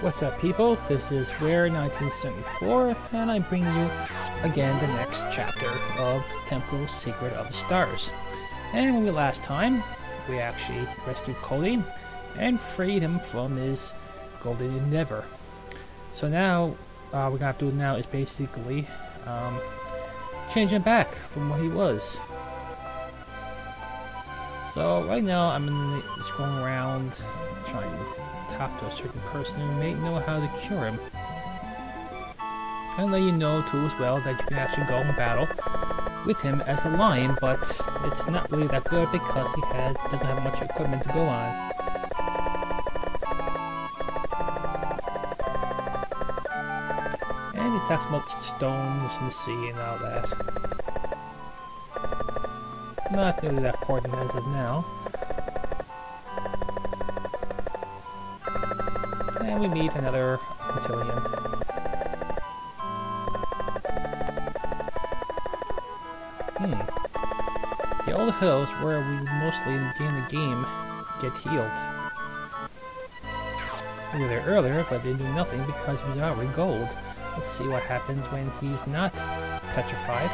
What's up, people? This is Rare 1974, and I bring you again the next chapter of Temple Secret of the Stars. And when we last time, we actually rescued Cody and freed him from his golden endeavor. So now, what we're gonna have to do now is basically change him back from what he was. So right now, I'm just going around trying to talk to a certain person who may know how to cure him. And let you know too as well that you can actually go in battle with him as a lion, but it's not really that good because he doesn't have much equipment to go on. And he talks about stones and the sea and all that. Not really that important as of now. And we meet another Matillion. The old hills where we mostly in the game get healed. We were there earlier, but they do nothing because he's already gold. Let's see what happens when he's not petrified.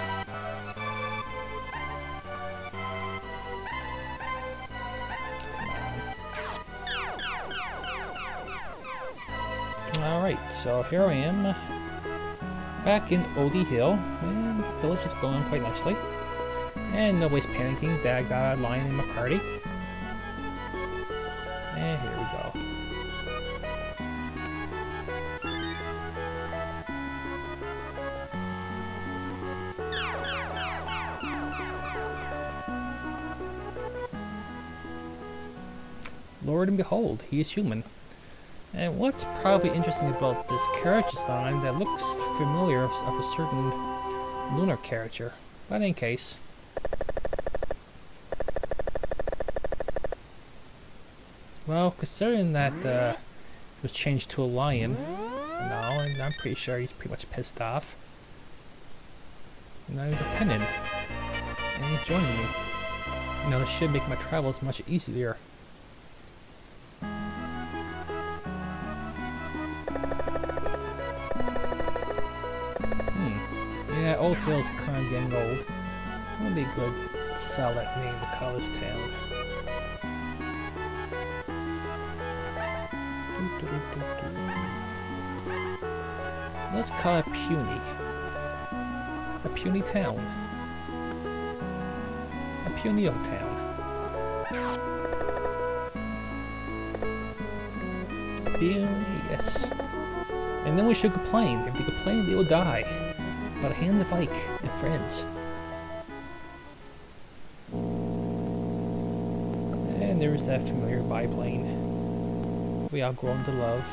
Alright, so here I am, back in Odie Hill, and the village is going quite nicely. And nobody's panicking that I got a lion in my party. And here we go. Lord and behold, he is human. And what's probably interesting about this carriage design that looks familiar of a certain lunar character, but in case. Well, considering that it was changed to a lion now, and I'm pretty sure he's pretty much pissed off. And now he's a pennant, and he's joining me. You know, this should make my travels much easier. Yeah, Old Hill's kind of getting old. It would be good to sell that name to College Town. Let's call it Puny. A puny town. A puny old town. Puny, yes. And then we should complain. If they complain, they will die. By the hands of Ike and friends. And there is that familiar biplane we all grown to love.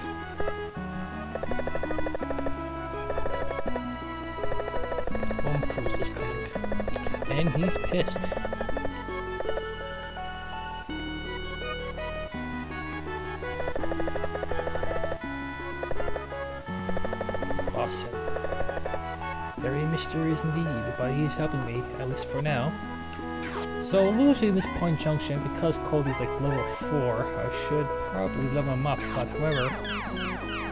Home Cruise is coming. And he's pissed. Awesome. Very mysterious indeed, but he's helping me, at least for now. So, usually at this point junction, because Cody's like level 4, I should probably level him up, but however,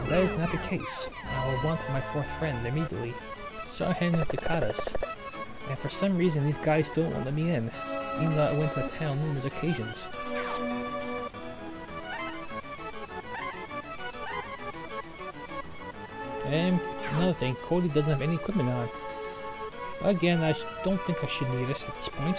that is not the case. I will want my 4th friend immediately. So I'm heading to Katas, and for some reason these guys don't want to let me in, even though I went to the town numerous occasions. And another thing, Cody doesn't have any equipment on. Again, I don't think I should need it at this point.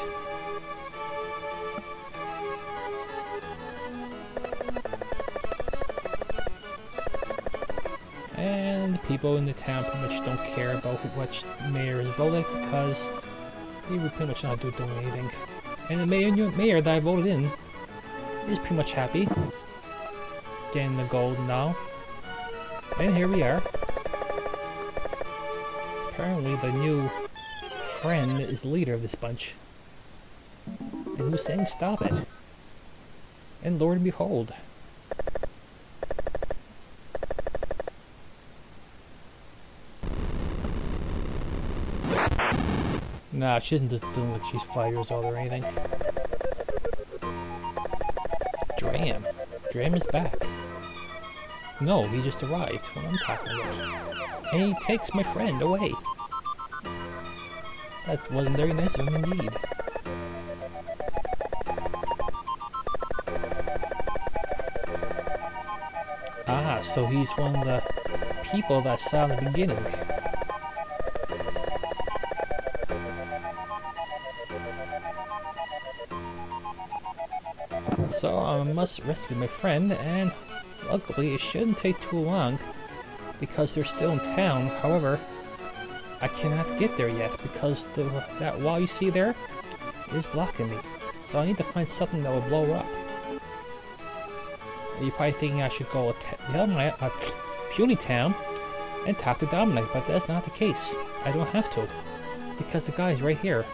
And the people in the town pretty much don't care about which mayor is voted because they were pretty much not doing anything. And the mayor that I voted in is pretty much happy. Getting the gold now. And here we are. Apparently the new friend is the leader of this bunch. And who's saying stop it? And Lord and behold. Nah, she isn't just doing like she's 5 years old or anything. Dram. Dram is back. No, he just arrived. What I'm talking about. And he takes my friend away. That wasn't very nice of him indeed. Ah, so he's one of the people that I saw in the beginning. So I must rescue my friend, and luckily it shouldn't take too long because they're still in town. However, I cannot get there yet because that wall you see there is blocking me. So I need to find something that will blow up. You're probably thinking I should go to Puny Town and talk to Dominic, but that's not the case. I don't have to because the guy's right here.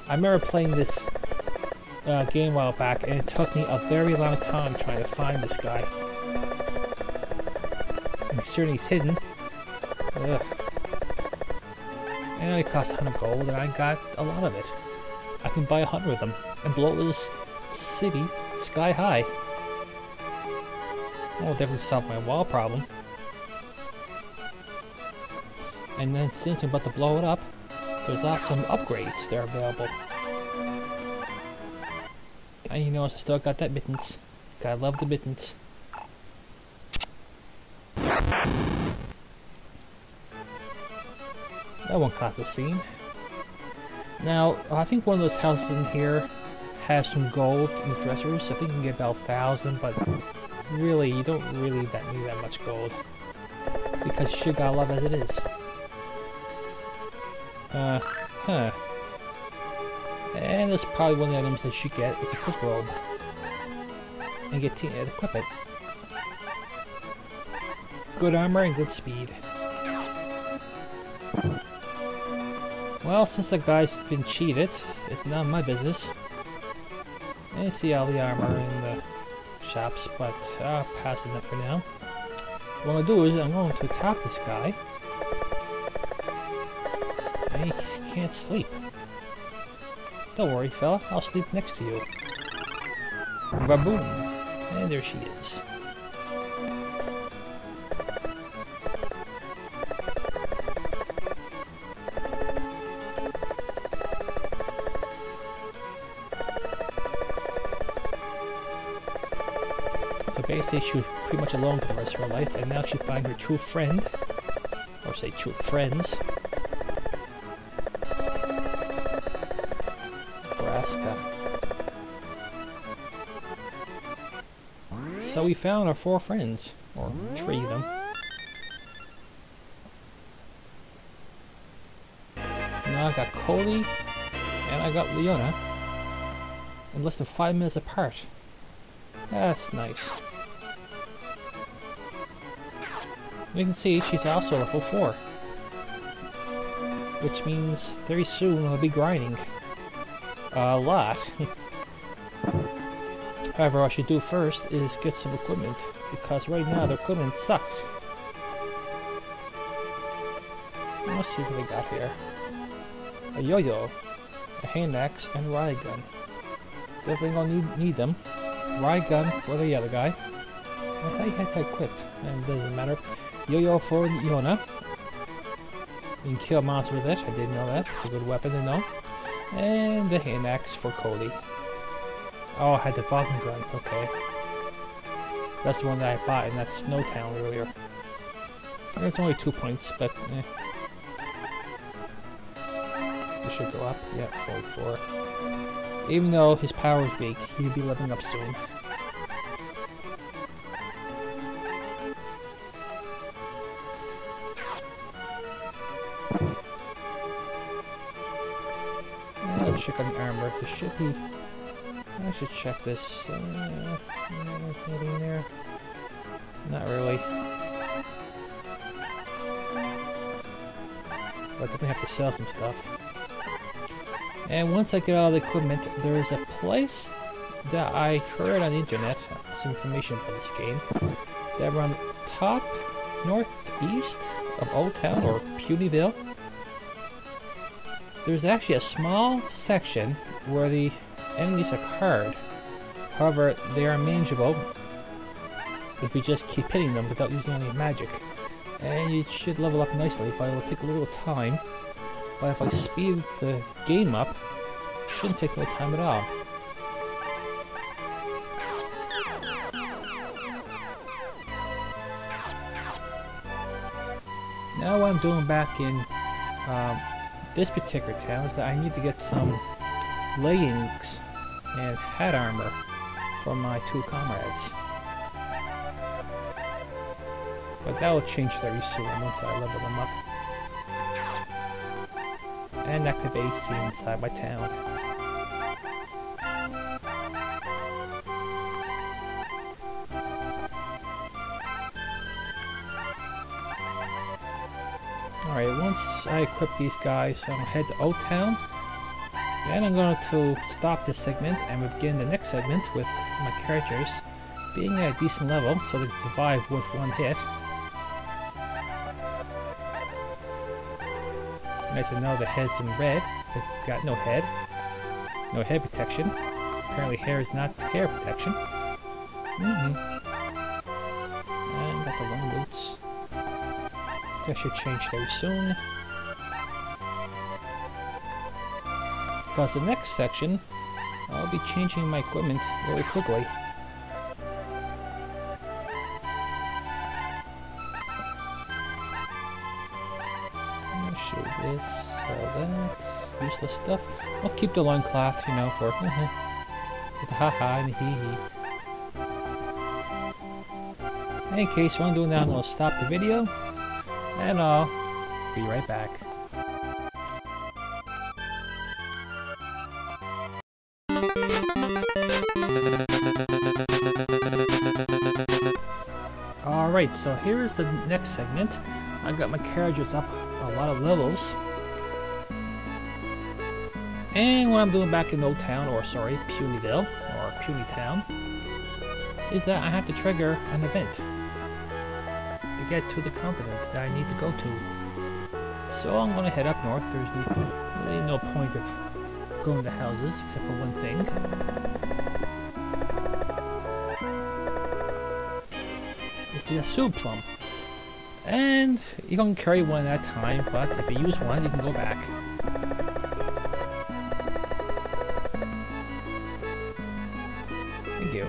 I remember playing this game a while back, and it took me a very long time trying to find this guy. Considering he's hidden. Ugh. And it cost 100 gold, and I got a lot of it. I can buy 100 of them and blow this city sky high. That will definitely solve my wall problem. And then since I'm about to blow it up, there's also some upgrades that are available. And you know, I still got that mittens. Gotta love the mittens. That won't cost a scene. Now, I think one of those houses in here has some gold in the dressers. I think you can get about 1,000, but really, you don't really need that much gold. Because you should got a lot as it is. And that's probably one of the items they should get is a quick robe. And get to equip it. Good armor and good speed. Well, since the guy's been cheated, it's not my business. I see all the armor in the shops, but I'll pass it up for now. What I'll do is I'm going to attack this guy. And he can't sleep. Don't worry, fella. I'll sleep next to you. Vaboom! And there she is. So basically, she was pretty much alone for the rest of her life, and now she finds her true friend, or say true friends. So we found our 4 friends, or 3 of them. Now I got Cody, and I got Leona, in less than 5 minutes apart. That's nice. You can see she's also level 4, which means very soon I'll be grinding a lot. However, what I should do first is get some equipment, because right now the equipment sucks. Let's see what they got here. A yo-yo, a hand axe, and a riot gun. Definitely gonna need them. Riot gun for the other guy. I thought he had that equipped, and it doesn't matter. Yo-yo for Leona. You can kill monsters with it, I didn't know that. It's a good weapon to know. And the hand axe for Cody. Oh, I had the volume gun, okay. That's the one that I bought in that Snowtown earlier. And it's only 2 points, but eh. It should go up. Yeah, 44. Even though his power is weak, he'll be leveling up soon. Let's check on the armor. There should be... I should check this. Anything there? Not really. But I definitely have to sell some stuff. And once I get all the equipment, there's a place that I heard on the internet, some information for this game, that around the top northeast of Old Town, or Punyville, there's actually a small section where the enemies are hard. However, they are manageable if you just keep hitting them without using any magic. And you should level up nicely, but it'll take a little time. But if I speed the game up, it shouldn't take no time at all. Now what I'm doing back in this particular town is that I need to get some leggings and hat armor from my 2 comrades. But that will change very soon once I level them up. And activate AC inside my town. Alright, once I equip these guys, I'm going to head to Old Town. Then I'm going to stop this segment and begin the next segment with my characters being at a decent level so they can survive with 1 hit. As you know, the head's in red. It's got no head. No head protection. Apparently hair is not hair protection. And got the long boots. That should change very soon. Because the next section, I'll be changing my equipment very quickly. Show this, that, useless stuff. I'll keep the loincloth, you know, for with the haha and the hee-hee. In any case, what I'm doing now, I'm going to stop the video, and I'll be right back. Alright, so here's the next segment. I got my characters up a lot of levels. And what I'm doing back in Old Town, or sorry, Punyville, or Puny Town, is that I have to trigger an event to get to the continent that I need to go to. So I'm going to head up north. There's really no point of going to houses, except for one thing. It's the Asub Plum. And you can carry one at a time, but if you use one, you can go back. Thank you.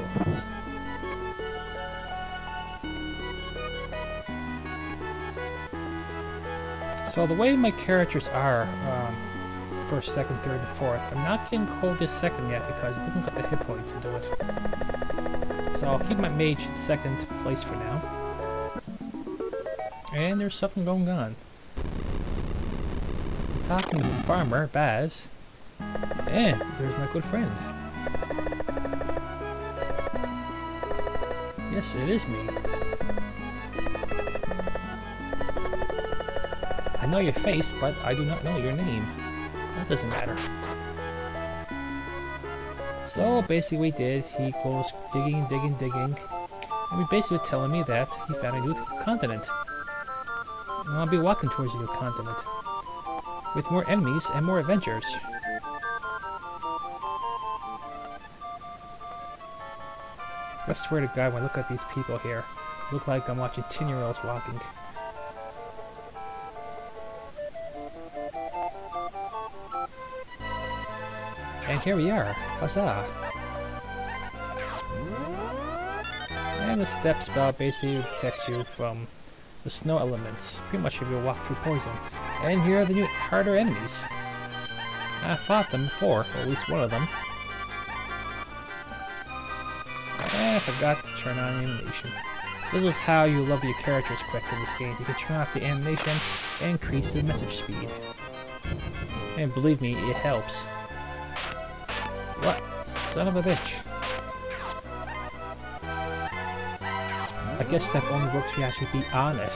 So the way my characters are, first, second, third, and fourth, I'm not getting Coldest second yet because it doesn't got the hit points to do it. So I'll keep my mage in second place for now. And there's something going on. I'm talking to the farmer, Baz. And there's my good friend. Yes, it is me. I know your face, but I do not know your name. That doesn't matter. So basically what he did, he goes digging, digging, digging. And he basically telling me that he found a new continent. And I'll be walking towards a new continent. With more enemies and more adventures. I swear to God, when I look at these people here, I look like I'm watching 10-year-olds walking. And here we are. Huzzah! And the step spell basically protects you from the snow elements, pretty much if you walk through poison. And here are the new harder enemies. I fought them before, or at least one of them. And I forgot to turn on animation. This is how you level your characters quick in this game. You can turn off the animation and increase the message speed. And believe me, it helps. What? Son of a bitch. I guess that only works if you actually be on it.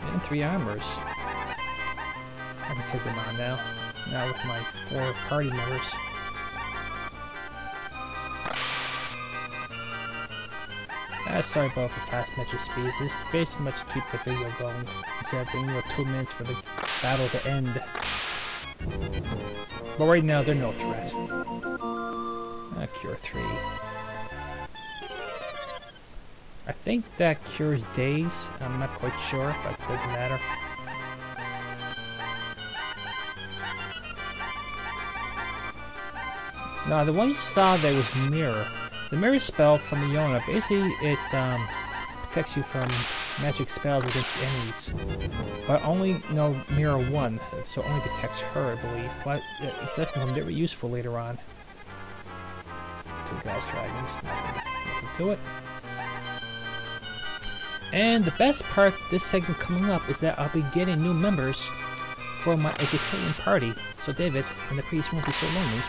And 3 armors. I can take them on now. Now with my 4 party members. Sorry about the fast message speeds. This basically much keep the video going instead of being 2 minutes for the battle to end. But right now they're no threat. Cure 3. I think that cures days. I'm not quite sure, but it doesn't matter. Now, the one you saw there was Mirror. The Mirror spell from Leona, basically it protects you from magic spells against enemies. But only, Mirror 1, so it only protects her, I believe. But it's definitely very useful later on. 2 Gas Dragons, nothing to it. And the best part this segment coming up is that I'll be getting new members for my vegetarian party. So David and the priest won't be so lonely.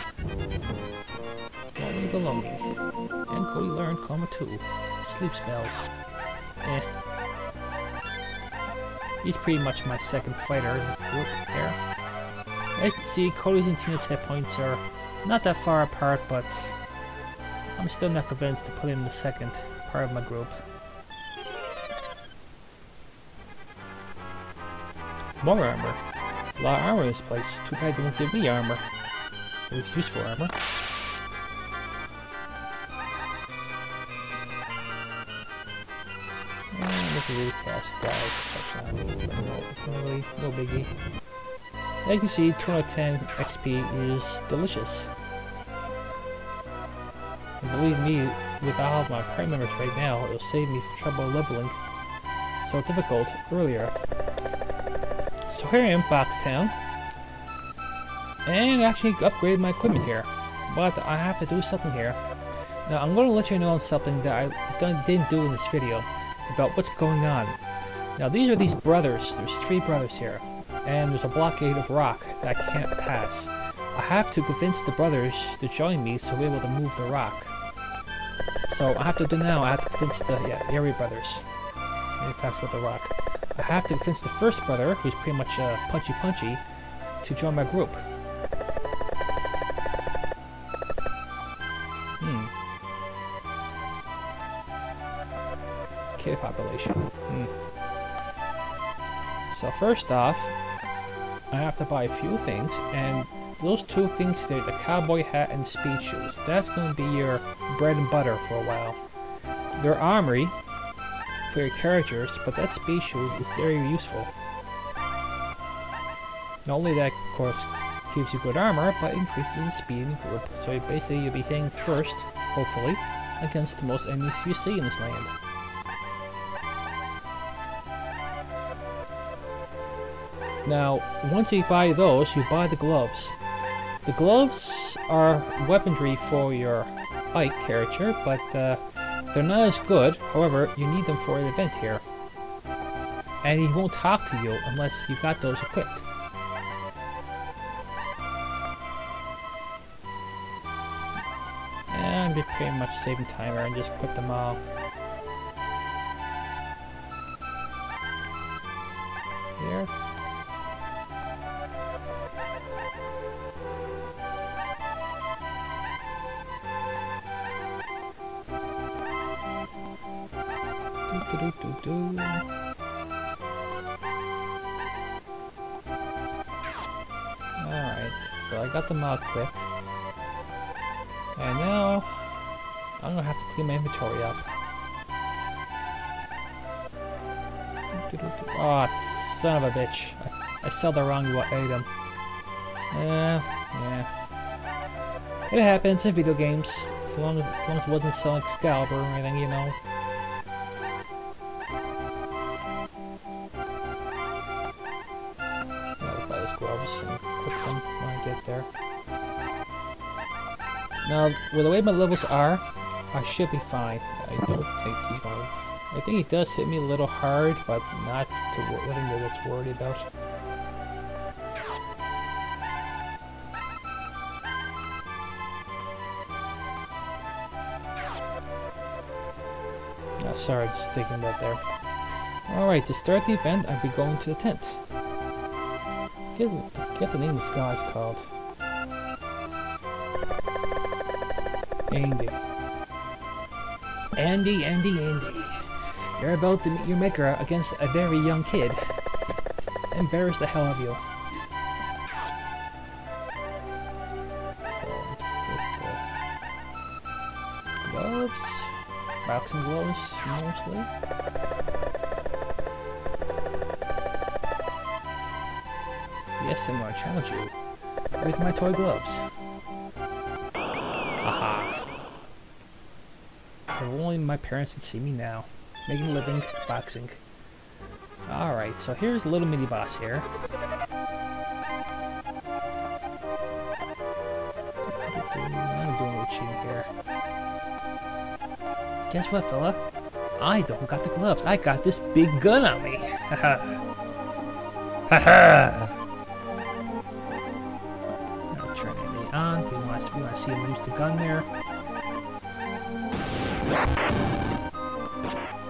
Won't leave alone. And Cody learned Coma 2. Sleep spells. He's pretty much my second fighter in the group there. As you can see, Cody's and Tina's hit points are not that far apart, but I'm still not convinced to put him in the second part of my group. More armor. A lot of armor in this place. Too bad they won't give me armor. At least useful armor. Nothing really fast dive. No biggie. As you can see, 2 out of 10 XP is delicious. And believe me, with all of my prime members right now, it'll save me from trouble leveling so difficult earlier. So here I am, Boxtown, and actually upgraded my equipment here, but I have to do something here. Now I'm going to let you know on something that I didn't do in this video, about what's going on. Now these are these brothers, there's 3 brothers here, and there's a blockade of rock that I can't pass. I have to convince the brothers to join me so we're able to move the rock. So I have to do now, I have to convince the Area brothers. And it talks about the rock. I have to convince the first brother, who's pretty much punchy, to join my group. Kid population. So first off, I have to buy a few things, and those 2 things there, the cowboy hat and speed shoes, that's going to be your bread and butter for a while. Their armory for your characters, but that speed shoes is very useful. Not only that, of course, gives you good armor, but increases the speed in the group. So basically you'll be hitting first, hopefully, against the most enemies you see in this land. Now, once you buy those, you buy the gloves. The gloves are weaponry for your bike character, but they're not as good. However, you need them for an event here. And he won't talk to you unless you've got those equipped. And I'm just pretty much saving time and just equip them all. Here. Alright, so I got them all equipped. And now I'm gonna have to clean my inventory up. Oh, son of a bitch. I sell the wrong item. Yeah. It happens in video games. As long as it wasn't selling Excalibur or anything, you know. Gloves and equip them when I get there. Now, with the way my levels are, I should be fine. I don't think he's gonna... I think he does hit me a little hard, but not to letting me know what's worried about. Oh, sorry, just thinking about there. Alright, to start the event, I'll be going to the tent. Get the name this guy's called. Andy. Andy. You're about to meet your maker against a very young kid. Embarrass the hell out of you. So, Gloves. Boxing gloves, mostly. Yes, I'm going to challenge you with my toy gloves. Haha. If only my parents could see me now. Making a living, boxing. Alright, so here's the little mini boss here. I'm doing a little cheating here. Guess what, fella? I don't got the gloves. I got this big gun on me. Haha. Haha. Now turning me on. We want to see him use the gun there.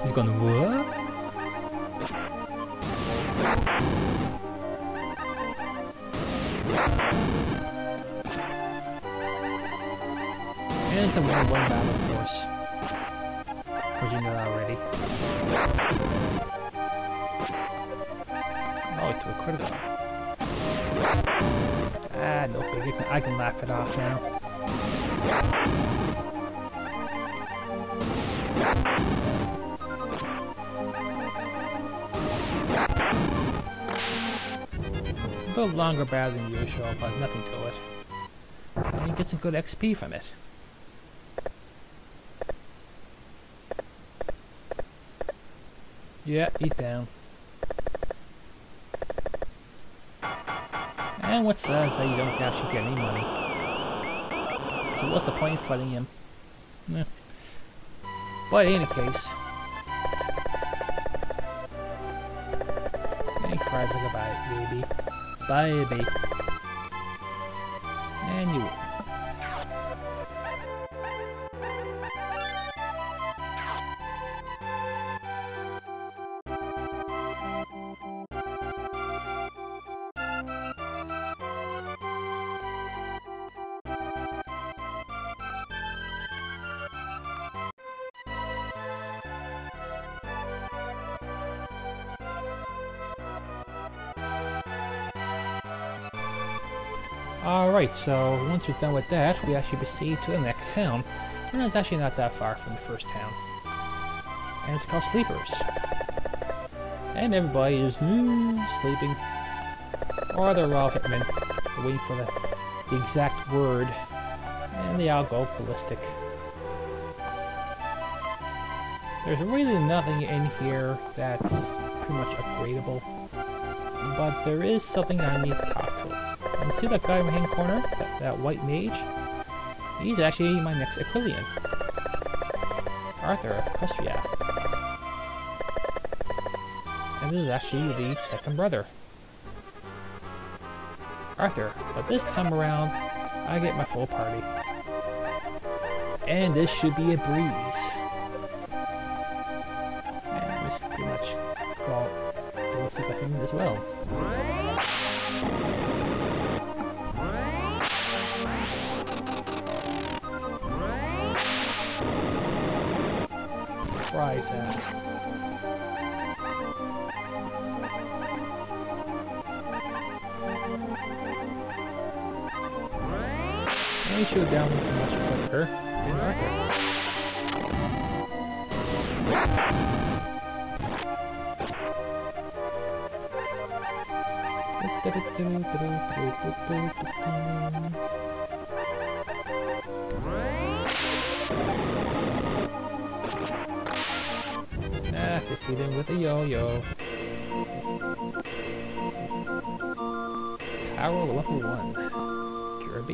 He's going, what? And it's a 1-1 battle, of course. Or you know that already. Oh, to a critical. Ah, no big. I can laugh it off now. A little longer battle than usual, but nothing to it. And you get some good XP from it. Yeah, he's down. And what says that you don't actually get any money? So what's the point of fighting him? Nah. But in any case, and he cries like a baby. Baby. And you win. Alright, so once we're done with that, we actually proceed to the next town. And it's actually not that far from the first town. And it's called Sleepers. And everybody is sleeping. Or they're all hitmen, waiting for the exact word. And they all go ballistic. There's really nothing in here that's pretty much upgradable. But there is something I need to talk to. And see that guy in my hand corner? That white mage? He's actually my next Aquilian. Arthur Custria. And this is actually the second brother. Arthur. But this time around, I get my full party. And this should be a breeze. And this pretty much go ballistic at him as well. Fry his ass. And he shoot down much quicker than Arthur. Defeat him with a yo-yo. Power level 1. Cure B.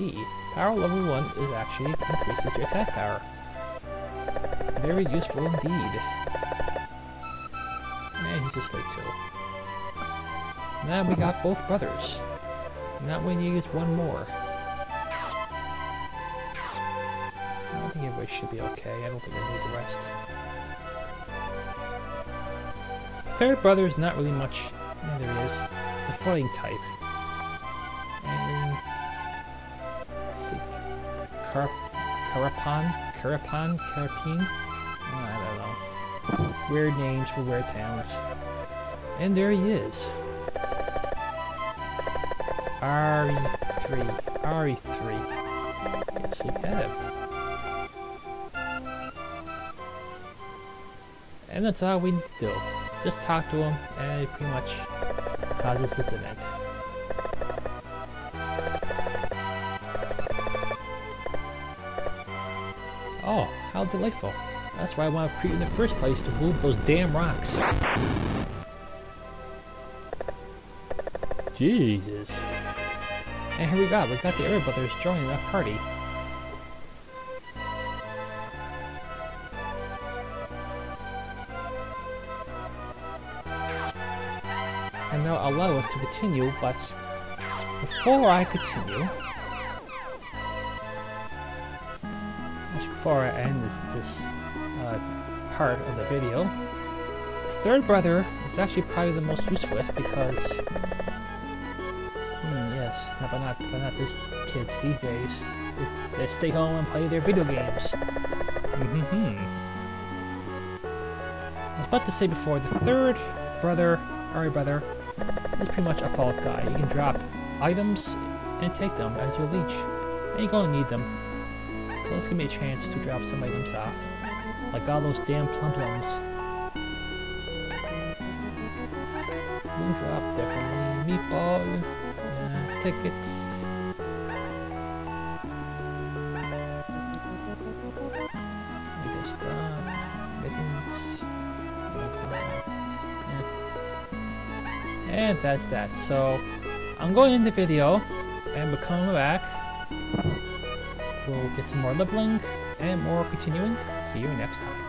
Power level 1 is actually increases your attack power. Very useful indeed. And he's asleep too. Now we got both brothers. Now we need is one more. I don't think everybody should be okay. I don't think I need the rest. Third brother is not really much. No, there he is. The fighting type. And let's see, Carapine? Oh, I don't know. Weird names for weird towns. And there he is. RE3. Yes, you have. And that's all we need to do. Just talk to him, and it pretty much causes this event. Oh, how delightful. That's why I want to creep in the first place, to move those damn rocks. Jesus. And here we go, we got the Air Brothers joining that party. And they'll allow us to continue, but before I continue, actually before I end this part of the video, the third brother is actually probably the most useful because, yes, but not these kids these days. They stay home and play their video games. I was about to say before, the third brother, Ari brother, is pretty much a fault guy. You can drop items and take them as your leech, and you're going to need them. So let's give me a chance to drop some items off, like all those damn plum-plums. Drop definitely meatball, ticket. Like this stuff, mittens. And that's that. So I'm going in the video, and we're coming back. We'll get some more leveling and more continuing. See you next time.